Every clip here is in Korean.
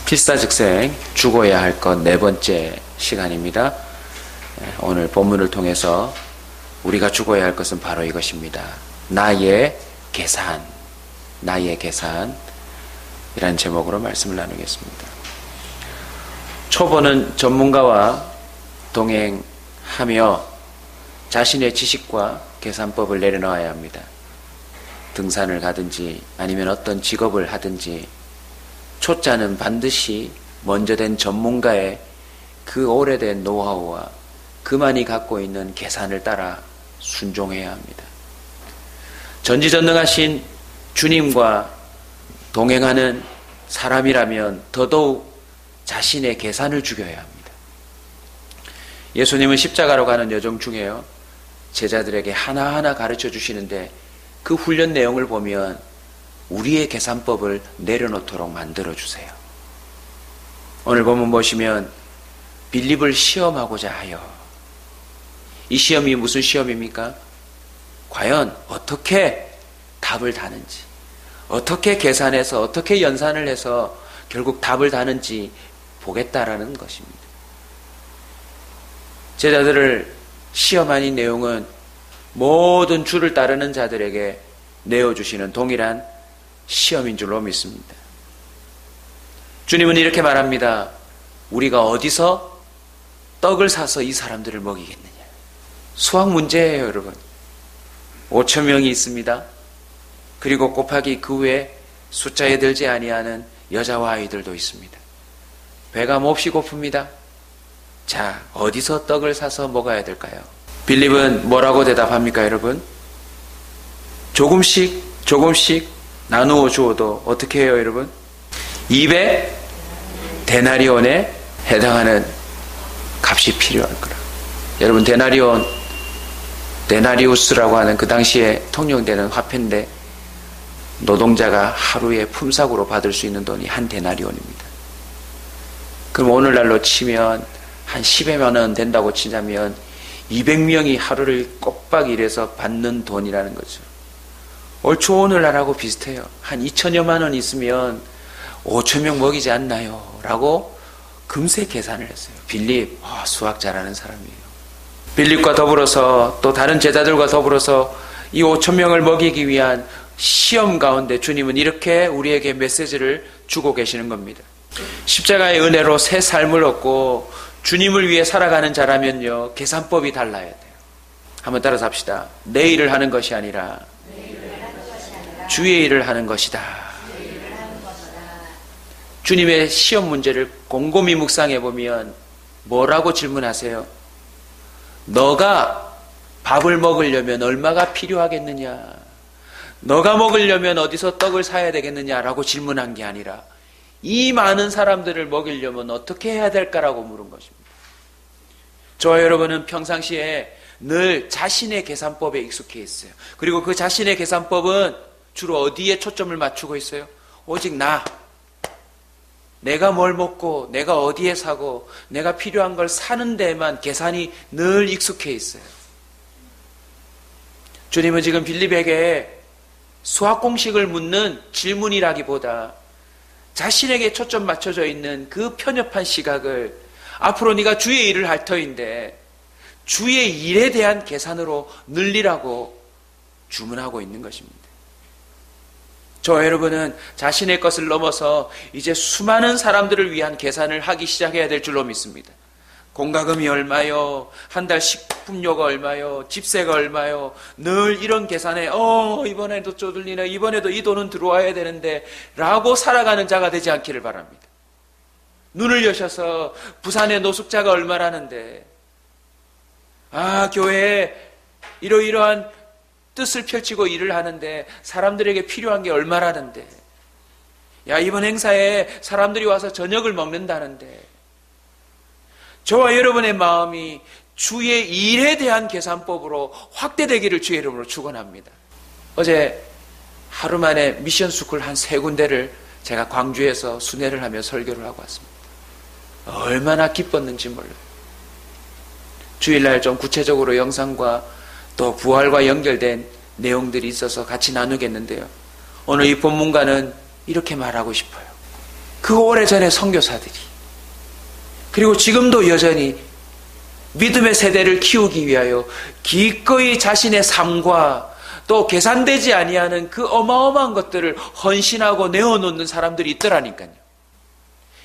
필사즉생 죽어야 할 것 네 번째 시간입니다. 오늘 본문을 통해서 우리가 죽어야 할 것은 바로 이것입니다. 나의 계산, 나의 계산 이라는 제목으로 말씀을 나누겠습니다. 초보는 전문가와 동행하며 자신의 지식과 계산법을 내려놓아야 합니다. 등산을 가든지 아니면 어떤 직업을 하든지 초짜는 반드시 먼저 된 전문가의 그 오래된 노하우와 그만이 갖고 있는 계산을 따라 순종해야 합니다. 전지전능하신 주님과 동행하는 사람이라면 더더욱 자신의 계산을 죽여야 합니다. 예수님은 십자가로 가는 여정 중에요, 제자들에게 하나하나 가르쳐 주시는데 그 훈련 내용을 보면 우리의 계산법을 내려놓도록 만들어주세요. 오늘 본문 보시면 빌립을 시험하고자 하여, 이 시험이 무슨 시험입니까? 과연 어떻게 답을 다는지, 어떻게 계산해서 어떻게 연산을 해서 결국 답을 다는지 보겠다라는 것입니다. 제자들을 시험한 이 내용은 모든 주를 따르는 자들에게 내어주시는 동일한 시험인 줄로 믿습니다. 주님은 이렇게 말합니다. 우리가 어디서 떡을 사서 이 사람들을 먹이겠느냐. 수학 문제예요, 여러분. 5천 명이 있습니다. 그리고 곱하기 그 외에 숫자에 들지 아니하는 여자와 아이들도 있습니다. 배가 몹시 고픕니다. 자, 어디서 떡을 사서 먹어야 될까요? 빌립은 뭐라고 대답합니까, 여러분? 조금씩 나누어 주어도 어떻게 해요, 여러분? 200데나리온에 해당하는 값이 필요할 거라. 여러분, 데나리우스라고 하는 그 당시에 통용되는 화폐인데 노동자가 하루에 품삯으로 받을 수 있는 돈이 한 데나리온입니다. 그럼 오늘날로 치면 한 10여만 원 된다고 치자면 200명이 하루를 꼬박 일해서 받는 돈이라는 거죠. 얼추 오늘날하고 비슷해요. 한 2천여만 원 있으면 5천 명 먹이지 않나요? 라고 금세 계산을 했어요. 빌립, 수학 잘하는 사람이에요. 빌립과 더불어서 또 다른 제자들과 더불어서 이 5천 명을 먹이기 위한 시험 가운데 주님은 이렇게 우리에게 메시지를 주고 계시는 겁니다. 십자가의 은혜로 새 삶을 얻고 주님을 위해 살아가는 자라면요, 계산법이 달라야 돼요. 한번 따라서 합시다. 내 일을 하는 것이 아니라 주의 일을 하는 것이다. 주님의 시험 문제를 곰곰이 묵상해 보면 뭐라고 질문하세요? 너가 밥을 먹으려면 얼마가 필요하겠느냐? 너가 먹으려면 어디서 떡을 사야 되겠느냐라고 질문한 게 아니라 이 많은 사람들을 먹이려면 어떻게 해야 될까라고 물은 것입니다. 저와 여러분은 평상시에 늘 자신의 계산법에 익숙해 있어요. 그리고 그 자신의 계산법은 주로 어디에 초점을 맞추고 있어요? 오직 내가 뭘 먹고 내가 어디에 사고 내가 필요한 걸 사는 데에만 계산이 늘 익숙해 있어요. 주님은 지금 빌립에게 수학 공식을 묻는 질문이라기보다 자신에게 초점 맞춰져 있는 그 편협한 시각을 앞으로 네가 주의 일을 할 터인데 주의 일에 대한 계산으로 늘리라고 주문하고 있는 것입니다. 저와 여러분은 자신의 것을 넘어서 이제 수많은 사람들을 위한 계산을 하기 시작해야 될 줄로 믿습니다. 공과금이 얼마요? 한 달 식품료가 얼마요? 집세가 얼마요? 늘 이런 계산에 이번에도 쪼들리네, 이번에도 이 돈은 들어와야 되는데 라고 살아가는 자가 되지 않기를 바랍니다. 눈을 여셔서 부산의 노숙자가 얼마라는데, 교회에 이러이러한 뜻을 펼치고 일을 하는데 사람들에게 필요한 게 얼마라는데, 이번 행사에 사람들이 와서 저녁을 먹는다는데, 저와 여러분의 마음이 주의 일에 대한 계산법으로 확대되기를 주의 이름으로 축원합니다. 어제 하루 만에 미션 스쿨 한 3군데를 제가 광주에서 순회를 하며 설교를 하고 왔습니다. 얼마나 기뻤는지 몰라요. 주일날 좀 구체적으로 영상과 또 부활과 연결된 내용들이 있어서 같이 나누겠는데요. 오늘 이 본문가는 이렇게 말하고 싶어요. 그 오래전에 선교사들이, 그리고 지금도 여전히 믿음의 세대를 키우기 위하여 기꺼이 자신의 삶과 또 계산되지 아니하는 그 어마어마한 것들을 헌신하고 내어놓는 사람들이 있더라니까요.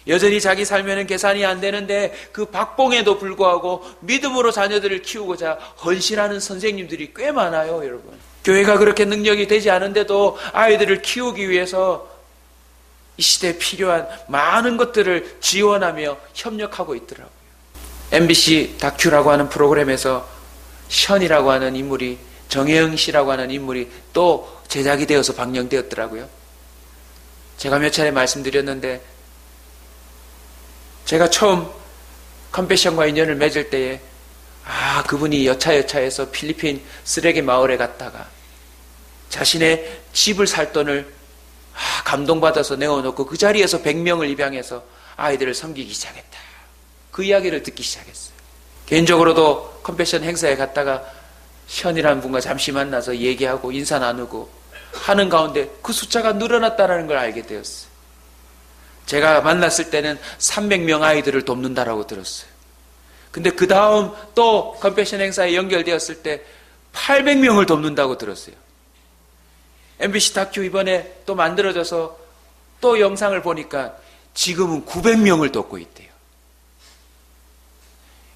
여전히 자기 삶에는 계산이 안 되는데 그 박봉에도 불구하고 믿음으로 자녀들을 키우고자 헌신하는 선생님들이 꽤 많아요, 여러분. 교회가 그렇게 능력이 되지 않은데도 아이들을 키우기 위해서 이 시대에 필요한 많은 것들을 지원하며 협력하고 있더라고요. MBC 다큐라고 하는 프로그램에서 션이라고 하는 인물이, 정혜영 씨라고 하는 인물이 또 제작이 되어서 방영되었더라고요. 제가 몇 차례 말씀드렸는데, 제가 처음 컴패션과 인연을 맺을 때에 그분이 여차여차해서 필리핀 쓰레기 마을에 갔다가 자신의 집을 살 돈을 감동받아서 내어놓고 그 자리에서 100명을 입양해서 아이들을 섬기기 시작했다. 그 이야기를 듣기 시작했어요. 개인적으로도 컴패션 행사에 갔다가 션이라는 분과 잠시 만나서 얘기하고 인사 나누고 하는 가운데 그 숫자가 늘어났다는 걸 알게 되었어요. 제가 만났을 때는 300명 아이들을 돕는다라고 들었어요. 근데 그 다음 또 컴패션 행사에 연결되었을 때 800명을 돕는다고 들었어요. MBC 다큐 이번에 또 만들어져서 또 영상을 보니까 지금은 900명을 돕고 있대요.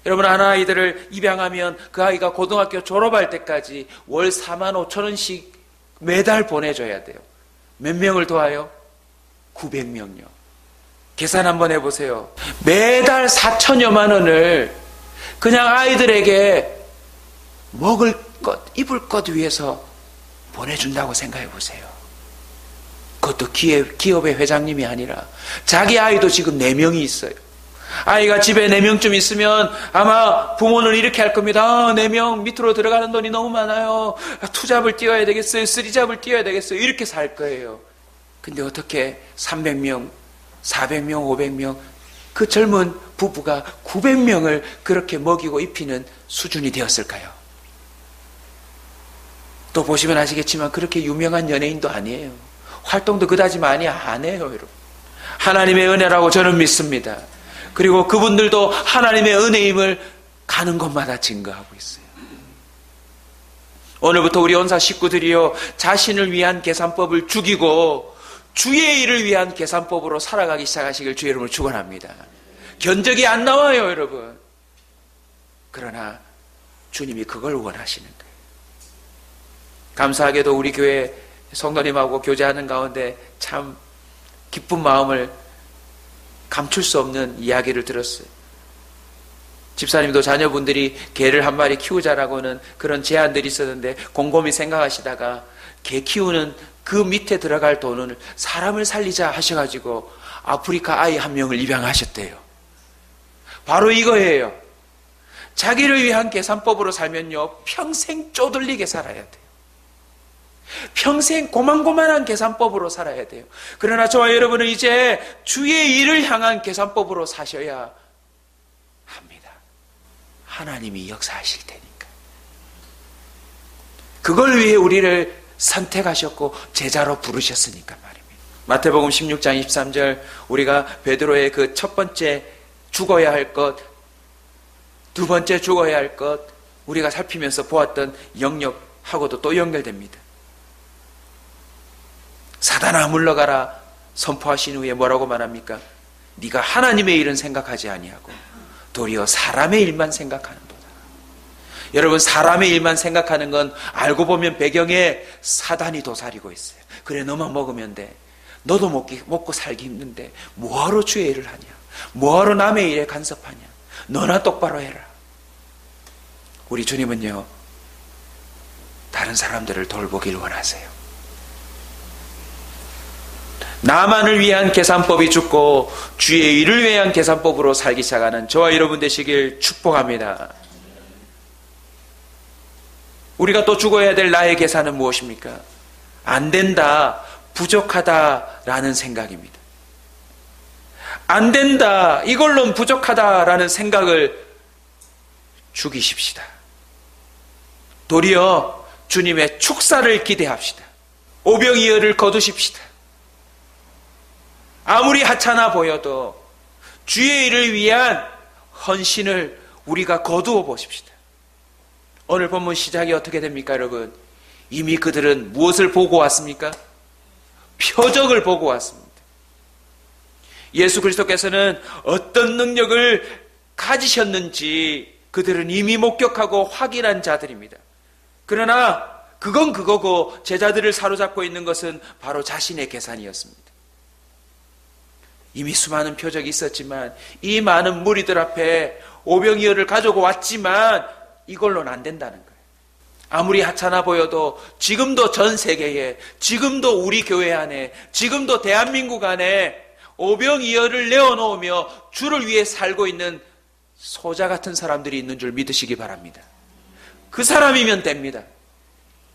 여러분, 한 아이들을 입양하면 그 아이가 고등학교 졸업할 때까지 월 4만 5천 원씩 매달 보내줘야 돼요. 몇 명을 도와요? 900명요. 계산 한번 해보세요. 매달 4천여만 원을 그냥 아이들에게 먹을 것, 입을 것 위해서 보내준다고 생각해 보세요. 그것도 기업의 회장님이 아니라 자기 아이도 지금 4명이 있어요. 아이가 집에 4명쯤 있으면 아마 부모는 이렇게 할 겁니다. 4명 밑으로 들어가는 돈이 너무 많아요. 투잡을 띄워야 되겠어요. 쓰리잡을 띄워야 되겠어요. 이렇게 살 거예요. 근데 어떻게 300명, 400명, 500명 그 젊은 부부가 900명을 그렇게 먹이고 입히는 수준이 되었을까요? 또 보시면 아시겠지만 그렇게 유명한 연예인도 아니에요. 활동도 그다지 많이 안 해요, 여러분. 하나님의 은혜라고 저는 믿습니다. 그리고 그분들도 하나님의 은혜임을 가는 곳마다 증거하고 있어요. 오늘부터 우리 온사 식구들이요, 자신을 위한 계산법을 죽이고 주의 일을 위한 계산법으로 살아가기 시작하시길 주의 이름으로 축원합니다. 견적이 안 나와요, 여러분. 그러나 주님이 그걸 원하시는 거예요. 감사하게도 우리 교회 성도님하고 교제하는 가운데 참 기쁜 마음을 감출 수 없는 이야기를 들었어요. 집사님도 자녀분들이 개를 한 마리 키우자라고는 그런 제안들이 있었는데 곰곰이 생각하시다가 개 키우는 그 밑에 들어갈 돈을 사람을 살리자 하셔가지고 아프리카 아이 1명을 입양하셨대요. 바로 이거예요. 자기를 위한 계산법으로 살면요, 평생 쪼들리게 살아야 돼요. 평생 고만고만한 계산법으로 살아야 돼요. 그러나 저와 여러분은 이제 주의 일을 향한 계산법으로 사셔야 합니다. 하나님이 역사하실 테니까. 그걸 위해 우리를 선택하셨고 제자로 부르셨으니까 말입니다. 마태복음 16장 23절 우리가 베드로의 그 첫 번째 죽어야 할 것, 두 번째 죽어야 할 것 우리가 살피면서 보았던 영역하고도 또 연결됩니다. 사단아 물러가라 선포하신 후에 뭐라고 말합니까? 네가 하나님의 일은 생각하지 아니하고 도리어 사람의 일만 생각하는도다. 여러분, 사람의 일만 생각하는 건 알고 보면 배경에 사단이 도사리고 있어요. 그래, 너만 먹으면 돼. 너도 먹고 살기 힘든데 뭐하러 주의 일을 하냐? 뭐하러 남의 일에 간섭하냐? 너나 똑바로 해라. 우리 주님은요, 다른 사람들을 돌보기를 원하세요. 나만을 위한 계산법이 죽고 주의 일을 위한 계산법으로 살기 시작하는 저와 여러분 되시길 축복합니다. 우리가 또 죽어야 될 나의 계산은 무엇입니까? 안 된다, 부족하다라는 생각입니다. 안 된다, 이걸로는 부족하다라는 생각을 죽이십시다. 도리어 주님의 축사를 기대합시다. 오병이어를 거두십시다. 아무리 하찮아 보여도 주의 일을 위한 헌신을 우리가 거두어 보십시다. 오늘 본문 시작이 어떻게 됩니까, 여러분? 이미 그들은 무엇을 보고 왔습니까? 표적을 보고 왔습니다. 예수 그리스도께서는 어떤 능력을 가지셨는지 그들은 이미 목격하고 확인한 자들입니다. 그러나 그건 그거고 제자들을 사로잡고 있는 것은 바로 자신의 계산이었습니다. 이미 수많은 표적이 있었지만 이 많은 무리들 앞에 오병이어를 가지고 왔지만 이걸로는 안 된다는 거예요. 아무리 하찮아 보여도 지금도 전 세계에, 지금도 우리 교회 안에, 지금도 대한민국 안에 오병이어를 내어놓으며 주를 위해 살고 있는 소자 같은 사람들이 있는 줄 믿으시기 바랍니다. 그 사람이면 됩니다.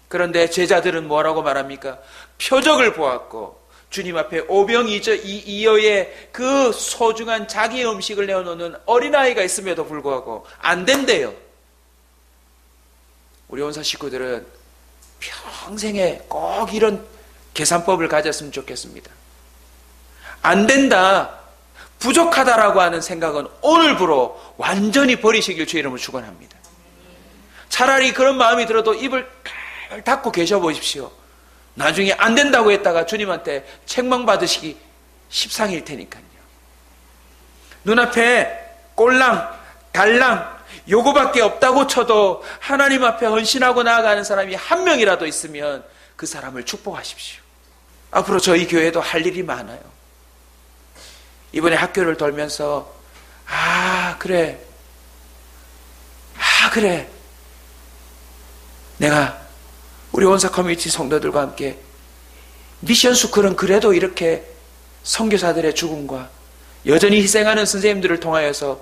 그런데 제자들은 뭐라고 말합니까? 표적을 보았고 주님 앞에 오병이어의 그 소중한 자기의 음식을 내어놓는 어린아이가 있음에도 불구하고 안 된대요. 우리 온사 식구들은 평생에 꼭 이런 계산법을 가졌으면 좋겠습니다. 안 된다, 부족하다라고 하는 생각은 오늘부로 완전히 버리시길 주의 이름으로 축원합니다. 차라리 그런 마음이 들어도 입을 닫고 계셔 보십시오. 나중에 안 된다고 했다가 주님한테 책망받으시기 십상일 테니까요. 눈앞에 꼴랑, 달랑, 요거밖에 없다고 쳐도 하나님 앞에 헌신하고 나아가는 사람이 한 명이라도 있으면 그 사람을 축복하십시오. 앞으로 저희 교회도 할 일이 많아요. 이번에 학교를 돌면서 그래 내가 우리 원사 커뮤니티 성도들과 함께 미션 스쿨은 그래도 이렇게 선교사들의 죽음과 여전히 희생하는 선생님들을 통하여서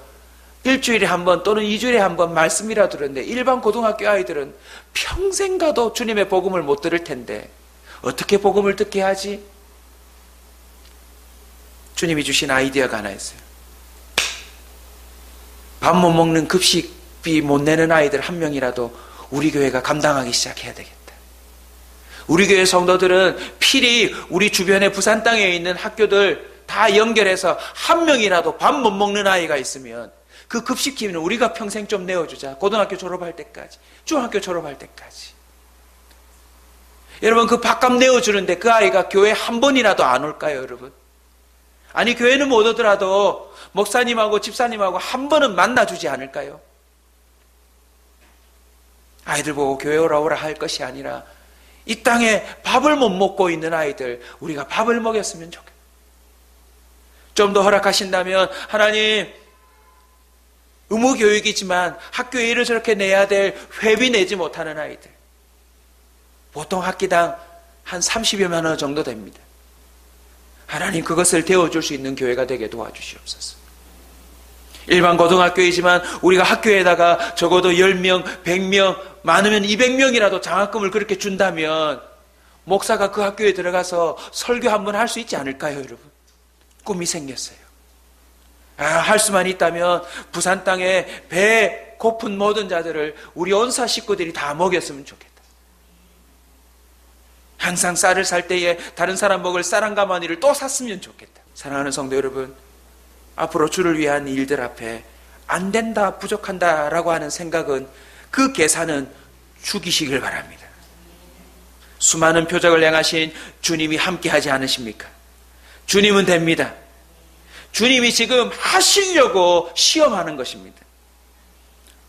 일주일에 한 번 또는 2주일에 한 번 말씀이라도 들었는데 일반 고등학교 아이들은 평생 가도 주님의 복음을 못 들을 텐데 어떻게 복음을 듣게 하지? 주님이 주신 아이디어가 하나 있어요. 밥 못 먹는 급식비 못 내는 아이들 한 명이라도 우리 교회가 감당하기 시작해야 되겠다. 우리 교회 성도들은 필히 우리 주변에 부산 땅에 있는 학교들 다 연결해서 한 명이라도 밥 못 먹는 아이가 있으면 그 급식비는 우리가 평생 좀 내어주자. 고등학교 졸업할 때까지, 중학교 졸업할 때까지. 여러분, 그 밥값 내어주는데 그 아이가 교회 한 번이라도 안 올까요, 여러분? 아니, 교회는 못 오더라도 목사님하고 집사님하고 한 번은 만나주지 않을까요? 아이들 보고 교회 오라 할 것이 아니라 이 땅에 밥을 못 먹고 있는 아이들, 우리가 밥을 먹였으면 좋겠다. 좀 더 허락하신다면 하나님, 의무교육이지만 학교에 일을 저렇게 내야 될 회비 내지 못하는 아이들, 보통 학기당 한 30여만 원 정도 됩니다. 하나님, 그것을 데워줄 수 있는 교회가 되게 도와주시옵소서. 일반 고등학교이지만 우리가 학교에다가 적어도 10명, 100명, 많으면 200명이라도 장학금을 그렇게 준다면 목사가 그 학교에 들어가서 설교 한번 할 수 있지 않을까요, 여러분? 꿈이 생겼어요. 할 수만 있다면 부산 땅에 배 고픈 모든 자들을 우리 온사 식구들이 다 먹였으면 좋겠다. 항상 쌀을 살 때에 다른 사람 먹을 쌀 한 가마니를 또 샀으면 좋겠다. 사랑하는 성도 여러분, 앞으로 주를 위한 일들 앞에 안 된다, 부족한다 라고 하는 생각은, 그 계산은 죽이시길 바랍니다. 수많은 표적을 행하신 주님이 함께 하지 않으십니까? 주님은 됩니다. 주님이 지금 하시려고 시험하는 것입니다.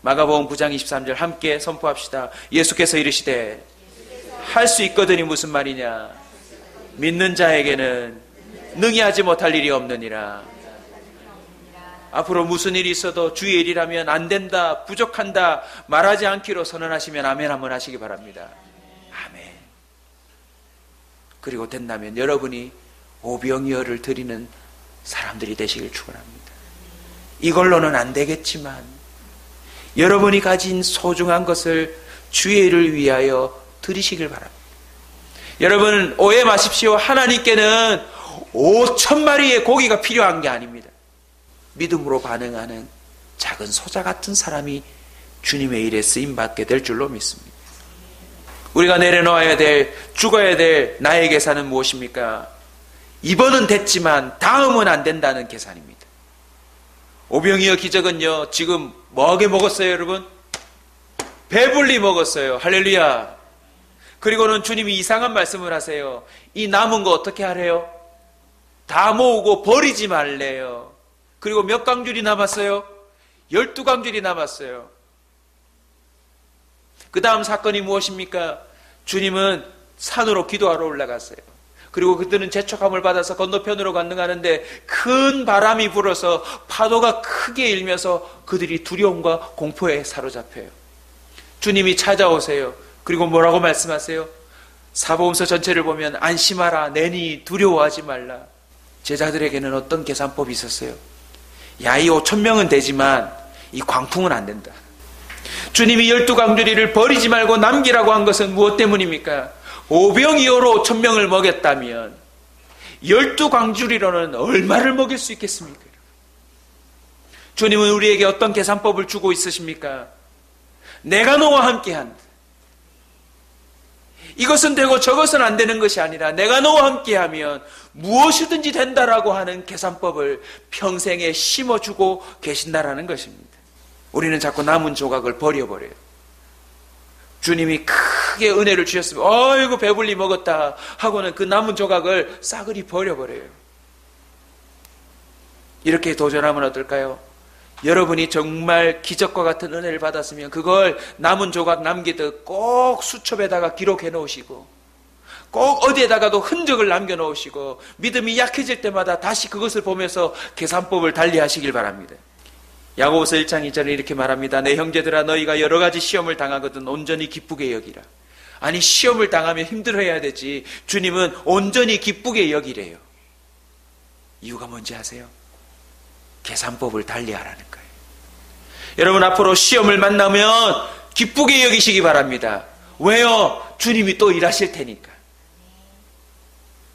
마가복음 9장 23절 함께 선포합시다. 예수께서 이르시되 할 수 있거든이 무슨 말이냐? 믿는 자에게는 능히 하지 못할 일이 없느니라. 앞으로 무슨 일이 있어도 주의 일이라면 안 된다, 부족한다 말하지 않기로 선언하시면 아멘 한번 하시기 바랍니다. 아멘. 그리고 된다면 여러분이 오병이어를 드리는 사람들이 되시길 축원합니다. 이걸로는 안 되겠지만 여러분이 가진 소중한 것을 주의 일을 위하여 드리시길 바랍니다. 여러분, 오해 마십시오. 하나님께는 5,000마리의 고기가 필요한 게 아닙니다. 믿음으로 반응하는 작은 소자 같은 사람이 주님의 일에 쓰임받게 될 줄로 믿습니다. 우리가 내려놓아야 될, 죽어야 될 나의 계산은 무엇입니까? 이번은 됐지만 다음은 안 된다는 계산입니다. 오병이어 기적은요, 지금 뭐하게 먹었어요, 여러분? 배불리 먹었어요. 할렐루야. 그리고는 주님이 이상한 말씀을 하세요. 이 남은 거 어떻게 하래요? 다 모으고 버리지 말래요. 그리고 몇 강줄이 남았어요? 12강줄이 남았어요. 그 다음 사건이 무엇입니까? 주님은 산으로 기도하러 올라갔어요. 그리고 그들은 재촉함을 받아서 건너편으로 건너가는데 큰 바람이 불어서 파도가 크게 일면서 그들이 두려움과 공포에 사로잡혀요. 주님이 찾아오세요. 그리고 뭐라고 말씀하세요? 사복음서 전체를 보면 안심하라, 내니 두려워하지 말라. 제자들에게는 어떤 계산법이 있었어요? 야, 이 5,000명은 되지만 이 광풍은 안 된다. 주님이 12강주리를 버리지 말고 남기라고 한 것은 무엇 때문입니까? 오병이어로 5,000명을 먹였다면 12강주리로는 얼마를 먹일 수 있겠습니까? 주님은 우리에게 어떤 계산법을 주고 있으십니까? 내가 너와 함께한다. 이것은 되고 저것은 안 되는 것이 아니라 내가 너와 함께하면 무엇이든지 된다라고 하는 계산법을 평생에 심어주고 계신다라는 것입니다. 우리는 자꾸 남은 조각을 버려버려요. 주님이 크게 은혜를 주셨으면 어이구 배불리 먹었다 하고는 그 남은 조각을 싸그리 버려버려요. 이렇게 도전하면 어떨까요? 여러분이 정말 기적과 같은 은혜를 받았으면 그걸 남은 조각 남기듯 꼭 수첩에다가 기록해 놓으시고 꼭 어디에다가도 흔적을 남겨 놓으시고 믿음이 약해질 때마다 다시 그것을 보면서 계산법을 달리하시길 바랍니다. 야고보서 1장 2절에 이렇게 말합니다. 내 형제들아, 너희가 여러 가지 시험을 당하거든 온전히 기쁘게 여기라. 아니, 시험을 당하면 힘들어해야 되지. 주님은 온전히 기쁘게 여기래요. 이유가 뭔지 아세요? 계산법을 달리하라는 거예요. 여러분, 앞으로 시험을 만나면 기쁘게 여기시기 바랍니다. 왜요? 주님이 또 일하실 테니까.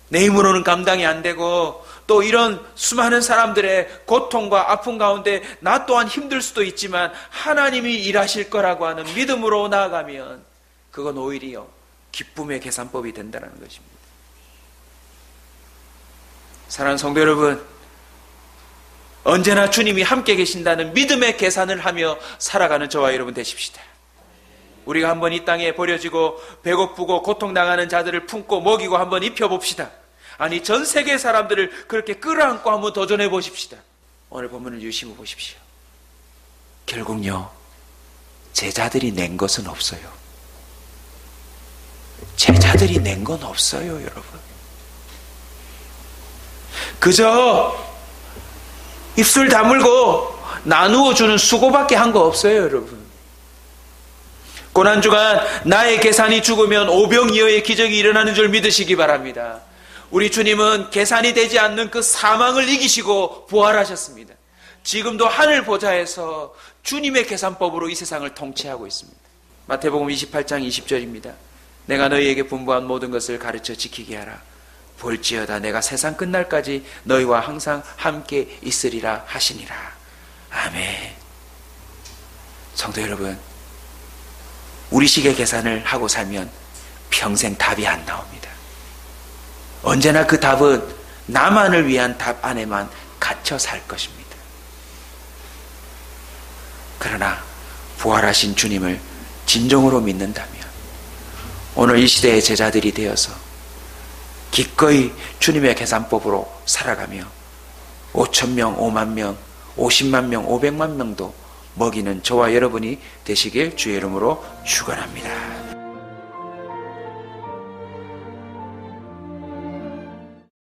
내 힘으로는 감당이 안 되고 또 이런 수많은 사람들의 고통과 아픔 가운데 나 또한 힘들 수도 있지만 하나님이 일하실 거라고 하는 믿음으로 나아가면 그건 오히려 기쁨의 계산법이 된다는 것입니다. 사랑하는 성도 여러분, 언제나 주님이 함께 계신다는 믿음의 계산을 하며 살아가는 저와 여러분 되십시다. 우리가 한번 이 땅에 버려지고 배고프고 고통당하는 자들을 품고 먹이고 한번 입혀봅시다. 아니, 전 세계 사람들을 그렇게 끌어안고 한번 도전해 보십시다. 오늘 본문을 유심히 보십시오. 결국요, 제자들이 낸 것은 없어요. 제자들이 낸 건 없어요, 여러분. 그저 입술 다물고 나누어 주는 수고밖에 한 거 없어요, 여러분. 고난주간 나의 계산이 죽으면 오병이어의 기적이 일어나는 줄 믿으시기 바랍니다. 우리 주님은 계산이 되지 않는 그 사망을 이기시고 부활하셨습니다. 지금도 하늘 보좌에서 주님의 계산법으로 이 세상을 통치하고 있습니다. 마태복음 28장 20절입니다. 내가 너희에게 분부한 모든 것을 가르쳐 지키게 하라. 볼지어다 내가 세상 끝날까지 너희와 항상 함께 있으리라 하시니라. 아멘. 성도 여러분, 우리식의 계산을 하고 살면 평생 답이 안 나옵니다. 언제나 그 답은 나만을 위한 답 안에만 갇혀 살 것입니다. 그러나 부활하신 주님을 진정으로 믿는다면 오늘 이 시대의 제자들이 되어서 기꺼이 주님의 계산법으로 살아가며 5,000명, 5만 명, 50만 명, 500만 명도 먹이는 저와 여러분이 되시길 주의 이름으로 축원합니다.